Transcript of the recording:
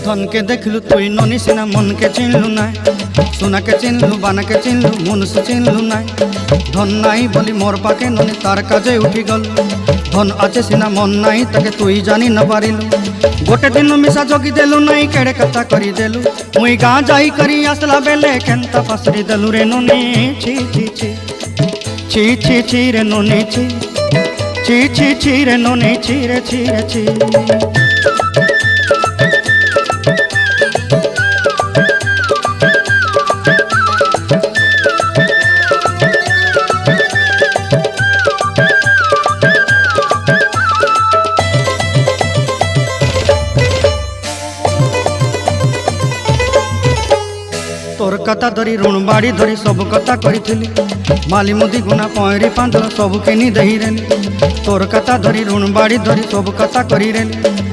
धन के देखलु तुई ननी सिना मन के चिन्हलु ना सोना के चिन्हलु बाना के चिन्हलु मनुष्य चिन्हलु ना धन नाई बोली मोर पाके ननी तार काजे उठी गल धन आचे सिना मन नाई ताके तुई जानी न पारिलु गोटे दिन मिसा जगी देलु नाई केड़े कथा करी देलु मुई गाँ जाई करी आसला बेले केंता पासरी देलु रे ननी छी छी छी छी छी छी रे ननी छी छी छी छी रे ननी छी रे छी रे छी। तोर कथा धरी ऋण बाड़ी धरी सब कथा करी माली मुदी गुना पहरी पांदल सब किनी दही रेली तोर कथा धरी ऋण बाड़ी धरी सब कथा करी रेली